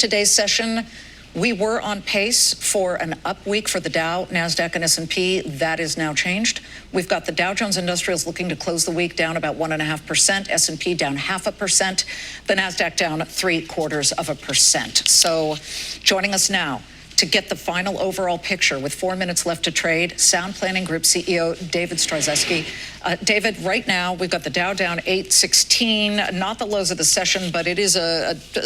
today's session. We were on pace for an up week for the Dow, NASDAQ, and S&P. That is now changed. We've got the Dow Jones Industrials looking to close the week down about 1.5%, S&P down 0.5%, the NASDAQ down 0.75%. So joining us now to get the final overall picture with 4 minutes left to trade, Sound Planning Group CEO David Stryzewski. David, right now we've got the Dow down 816, not the lows of the session, but it is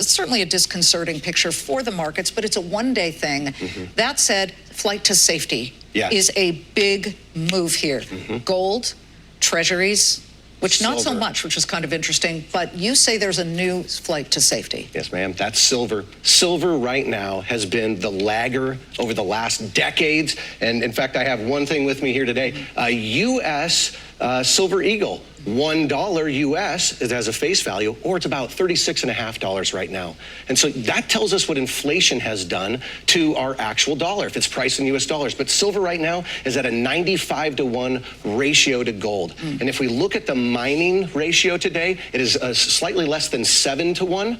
certainly a disconcerting picture for the markets, but it's a one-day thing. That said, flight to safety is a big move here. Gold, treasuries, which not so much, which is kind of interesting, but you say there's a new flight to safety. Yes, ma'am. That's silver. Silver right now has been the lagger over the last decades. And in fact, I have one thing with me here today, a U.S. Silver Eagle. $1 US, it has a face value, or it's about $36.50 right now. And so that tells us what inflation has done to our actual dollar, if it's priced in US dollars. But silver right now is at a 95-to-1 ratio to gold. And if we look at the mining ratio today, it is slightly less than 7-to-1.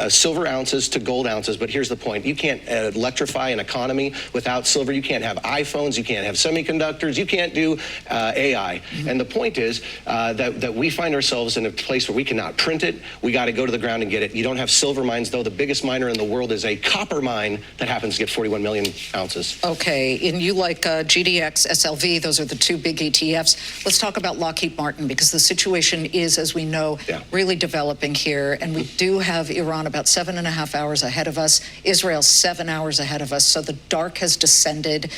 Silver ounces to gold ounces. But here's the point. You can't electrify an economy without silver. You can't have iPhones. You can't have semiconductors. You can't do AI. And the point is that we find ourselves in a place where we cannot print it. We got to go to the ground and get it. You don't have silver mines, though. The biggest miner in the world is a copper mine that happens to get 41 million ounces. Okay. And you like GDX, SLV. Those are the two big ETFs. Let's talk about Lockheed Martin, because the situation is, as we know, really developing here. And we do have Iran about 7.5 hours ahead of us, Israel 7 hours ahead of us, so the dark has descended,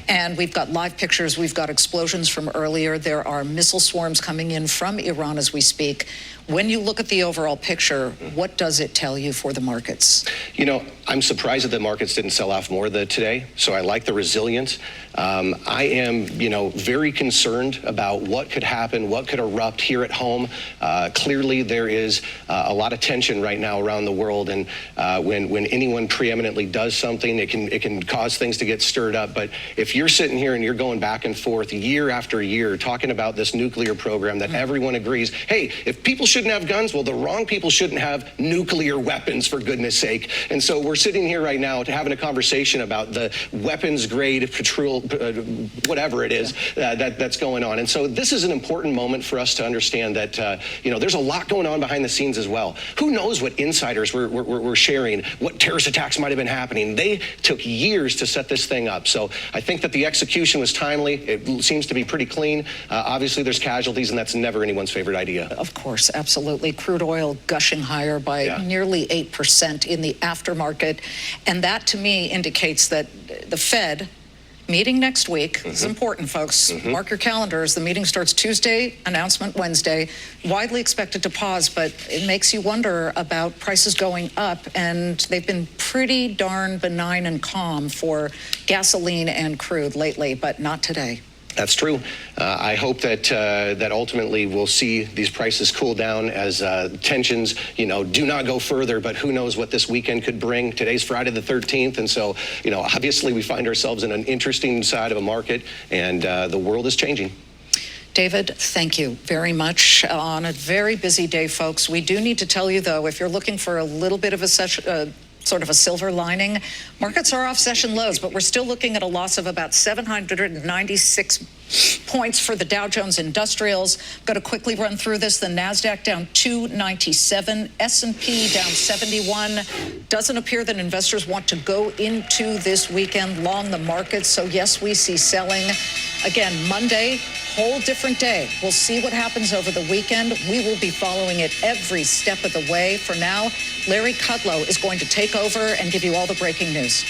and we've got live pictures, we've got explosions from earlier, there are missile swarms coming in from Iran as we speak. When you look at the overall picture, what does it tell you for the markets? You know, I'm surprised that the markets didn't sell off more today, so I like the resilience. I am, very concerned about what could happen, what could erupt here at home. Clearly, there is a lot of tension right now around the world, and when anyone preeminently does something, it can cause things to get stirred up. But if you're sitting here and you're going back and forth year after year talking about this nuclear program that everyone agrees, hey, if people shouldn't have guns, well, the wrong people shouldn't have nuclear weapons, for goodness sake. And so we're sitting here right now having a conversation about the weapons grade patrol, whatever it is that's going on. And so this is an important moment for us to understand that there's a lot going on behind the scenes as well. Who knows what insiders were sharing, what terrorist attacks might have been happening. They took years to set this thing up. So I think that the execution was timely. It seems to be pretty clean. Obviously there's casualties, and that's never anyone's favorite idea. Of course, absolutely. Crude oil gushing higher by nearly 8% in the aftermarket. And that to me indicates that the Fed meeting next week. This is important, folks. Mark your calendars. The meeting starts Tuesday, announcement Wednesday. Widely expected to pause, but it makes you wonder about prices going up, and they've been pretty darn benign and calm for gasoline and crude lately, but not today. That's true. I hope that ultimately we'll see these prices cool down as tensions, do not go further. But who knows what this weekend could bring? Today's Friday the 13th, and so obviously we find ourselves in an interesting side of a market, and the world is changing. David, thank you very much. On a very busy day, folks. We do need to tell you, though, if you're looking for a little bit of a sort of a silver lining, markets are off session lows, but we're still looking at a loss of about 796 points for the Dow Jones Industrials. Got to quickly run through this. The NASDAQ down 297, S&P down 71. Doesn't appear that investors want to go into this weekend long the markets. So yes, we see selling. Again, Monday, whole different day. We'll see what happens over the weekend. We will be following it every step of the way. For now, Larry Kudlow is going to take over and give you all the breaking news.